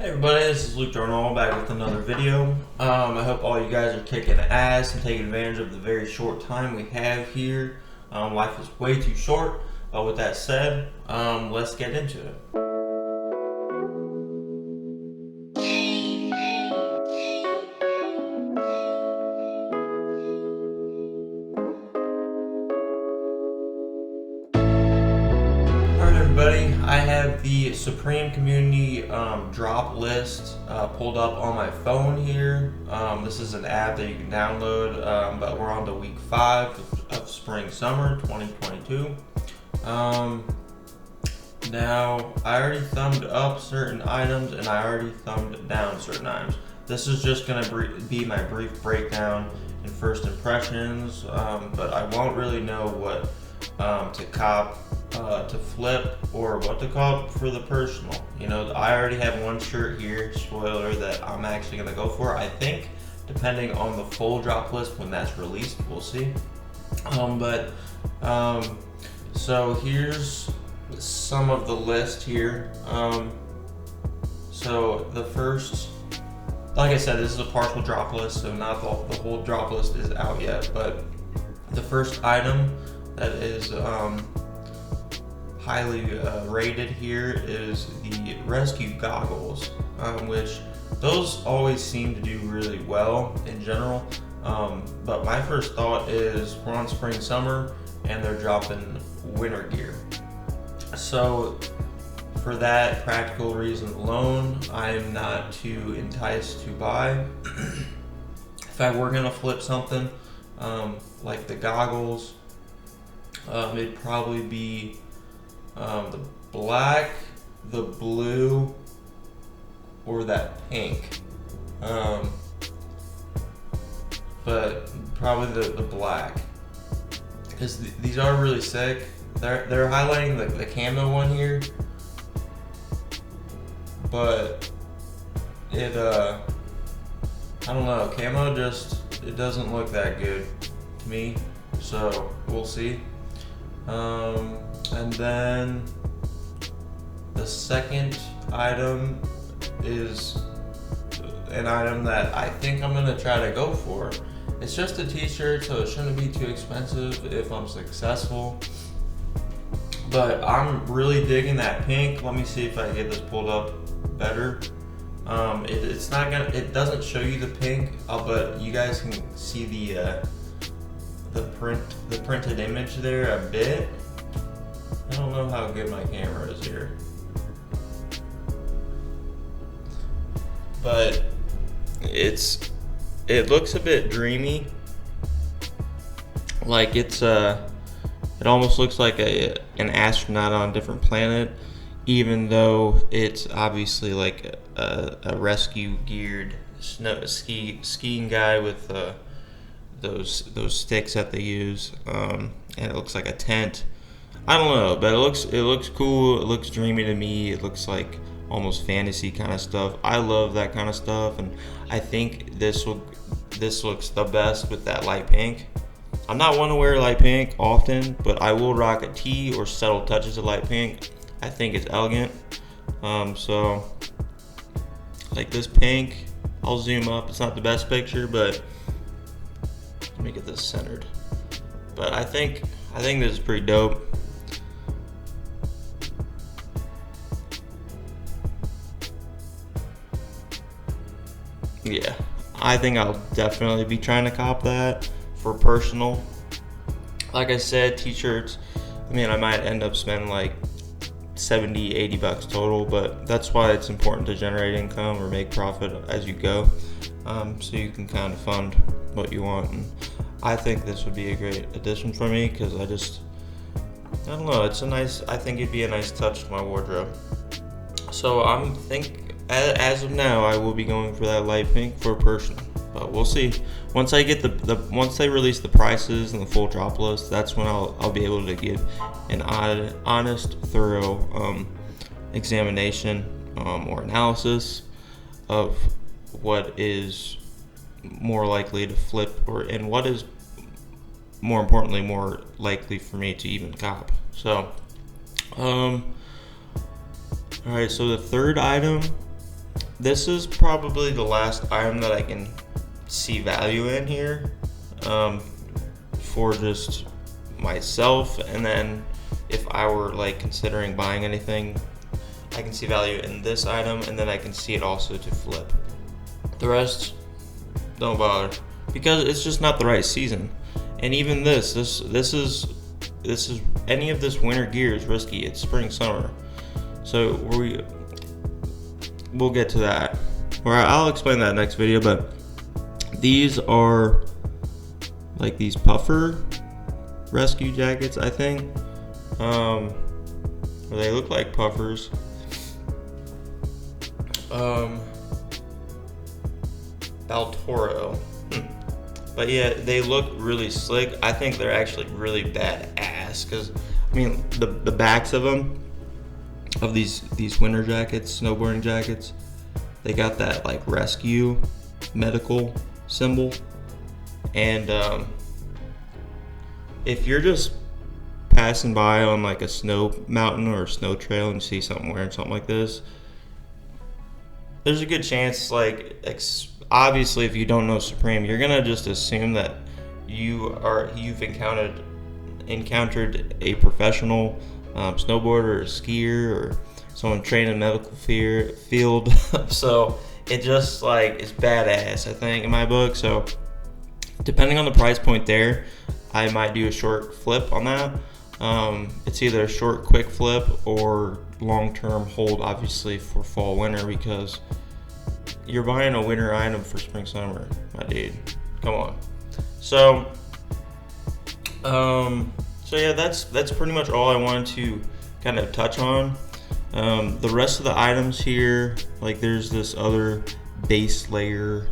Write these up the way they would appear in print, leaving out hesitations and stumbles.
Hey everybody, this is lukedarnall back with another video. I hope all you guys are kicking ass and taking advantage of the very short time we have here. Life is way too short. With that said, let's get into it. Alright everybody, I have the Supreme Community drop list pulled up on my phone here. This is an app that you can download, but we're on to week 5 of spring summer 2022. Now, I already thumbed up certain items and I already thumbed down certain items. This is just going to be my brief breakdown and first impressions, but I won't really know what to cop, to flip, or what to cop for the personal. You know, I already have one shirt here, spoiler, that I'm actually going to go for. I think, depending on the full drop list when that's released, we'll see. So here's some of the list here. So the first, like I said, this is a partial drop list, so not the whole drop list is out yet, but the first item that is highly rated here is the rescue goggles, which those always seem to do really well in general. But my first thought is we're on spring summer and they're dropping winter gear. So for that practical reason alone, I'm not too enticed to buy. If I were gonna flip something like the goggles, it'd probably be the black, the blue, or that pink. But probably the black, because these are really sick. They're highlighting the camo one here, but it I don't know, camo it doesn't look that good to me, so we'll see. And then the second item is an item that I think I'm gonna try to go for. It's just a t-shirt, so it shouldn't be too expensive if I'm successful. But I'm really digging that pink. Let me see if I can get this pulled up better. It's not gonna. It doesn't show you the pink, but you guys can see the printed image there a bit. I don't know how good my camera is here, but it looks a bit dreamy. Like it almost looks like an astronaut on a different planet, even though it's obviously like a rescue geared skiing guy with those sticks that they use, and it looks like a tent. I don't know, but it looks cool. It looks dreamy to me. It looks like almost fantasy kind of stuff. I love that kind of stuff, and I think this looks the best with that light pink. I'm not one to wear light pink often, but I will rock a tee or subtle touches of light pink. I think it's elegant. So like this pink, I'll zoom up. It's not the best picture, but let me get this centered. But I think this is pretty dope. Yeah, I think I'll definitely be trying to cop that for personal. Like I said, t-shirts, I mean, I might end up spending like $70-80 total, but that's why it's important to generate income or make profit as you go, so you can kind of fund what you want. And I think this would be a great addition for me, because I don't know, I think it'd be a nice touch to my wardrobe. So as of now, I will be going for that light pink for personal, but we'll see. Once I get once they release the prices and the full drop list, that's when I'll be able to give an honest, thorough examination or analysis of what is more likely to flip, and what is more importantly more likely for me to even cop. So, all right. So the third item this is probably the last item that I can see value in here, for just myself. And then if I were like considering buying anything, I can see value in this item, and then I can see it also to flip. The rest, don't bother, because it's just not the right season. And even this is any of this winter gear is risky. It's spring, summer. So we'll get to that, or I'll explain that next video. But these are like these puffer rescue jackets, I think. Or they look like puffers. Baltoro. But yeah, they look really slick. I think they're actually really badass, because I mean the backs of them, of these winter jackets, snowboarding jackets, they got that like rescue medical symbol. And if you're just passing by on like a snow mountain or a snow trail and you see something wearing something like this, there's a good chance, like obviously if you don't know Supreme, you're gonna just assume that you've encountered a professional snowboarder or skier or someone trained in medical field. So it just like is badass, I think, in my book. So depending on the price point there, I might do a short flip on that. It's either a short quick flip or long-term hold, obviously, for fall winter, because you're buying a winter item for spring summer, my dude. Come on. So yeah, that's pretty much all I wanted to kind of touch on. The rest of the items here, like there's this other base layer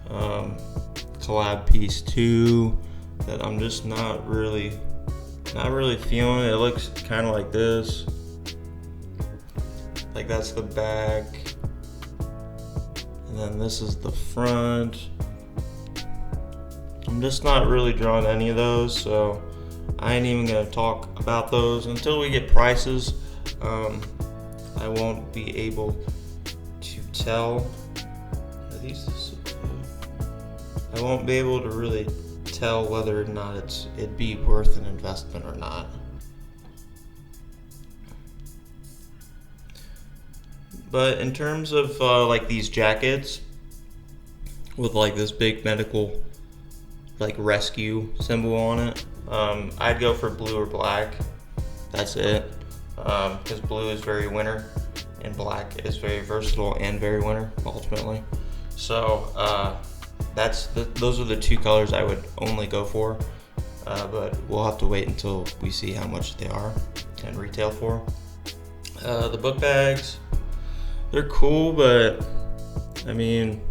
collab piece too that I'm just not really feeling. It looks kind of like this. Like that's the back, and then this is the front. I'm just not really drawn to any of those, so I ain't even gonna talk about those until we get prices. I won't be able to tell. I won't be able to really tell whether or not it'd be worth an investment or not. But in terms of like these jackets with like this big medical like rescue symbol on it, I'd go for blue or black. That's it, because blue is very winter and black is very versatile and very winter ultimately. So those are the two colors I would only go for, but we'll have to wait until we see how much they are and retail for. The book bags, they're cool, but I mean,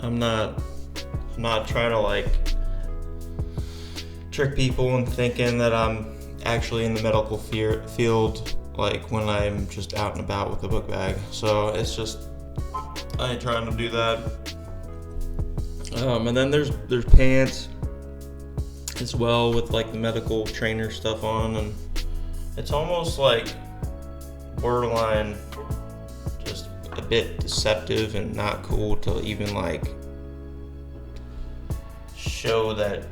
I'm not trying to like trick people and thinking that I'm actually in the medical field, like when I'm just out and about with a book bag. So it's just, I ain't trying to do that. And then there's pants as well with like the medical trainer stuff on, and it's almost like borderline just a bit deceptive and not cool to even like show that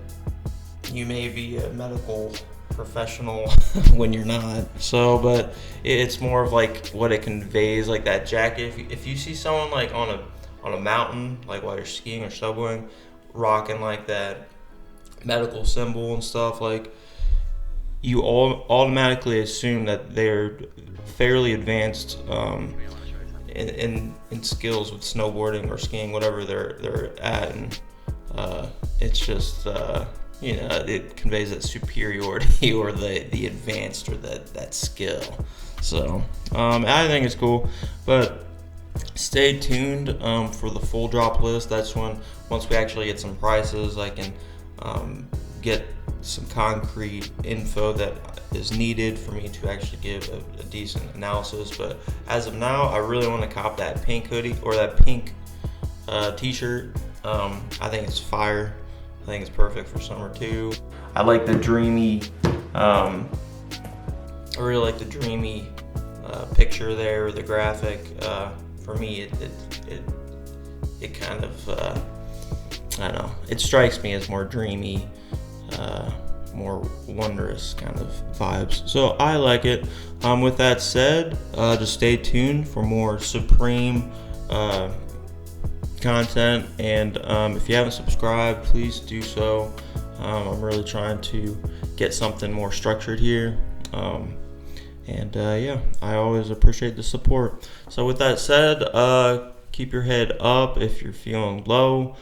you may be a medical professional when you're not. So, but it's more of like what it conveys, like that jacket. If you see someone like on a mountain, like while you're skiing or snowboarding, rocking like that medical symbol and stuff, like you automatically assume that they're fairly advanced in skills with snowboarding or skiing, whatever they're at, and it's just it conveys that superiority or the advanced or that skill. So I think it's cool, but stay tuned for the full drop list. That's when, once we actually get some prices, I can get some concrete info that is needed for me to actually give a decent analysis. But as of now, I really want to cop that pink hoodie or that pink t-shirt. I think it's fire. I think it's perfect for summer too. I like the dreamy, I really like the dreamy picture there, the graphic. For me, it kind of I don't know. It strikes me as more dreamy, more wondrous kind of vibes. So I like it. With that said, just stay tuned for more Supreme content, and if you haven't subscribed, please do so. I'm really trying to get something more structured here, and yeah, I always appreciate the support. So with that said, keep your head up if you're feeling low.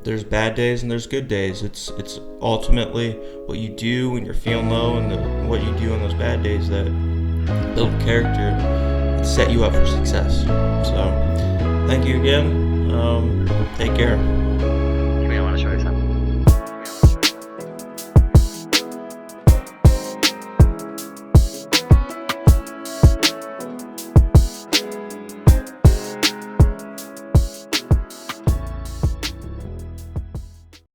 There's bad days and there's good days. It's ultimately what you do when you're feeling low and what you do in those bad days that build character and set you up for success. So thank you again. Take care.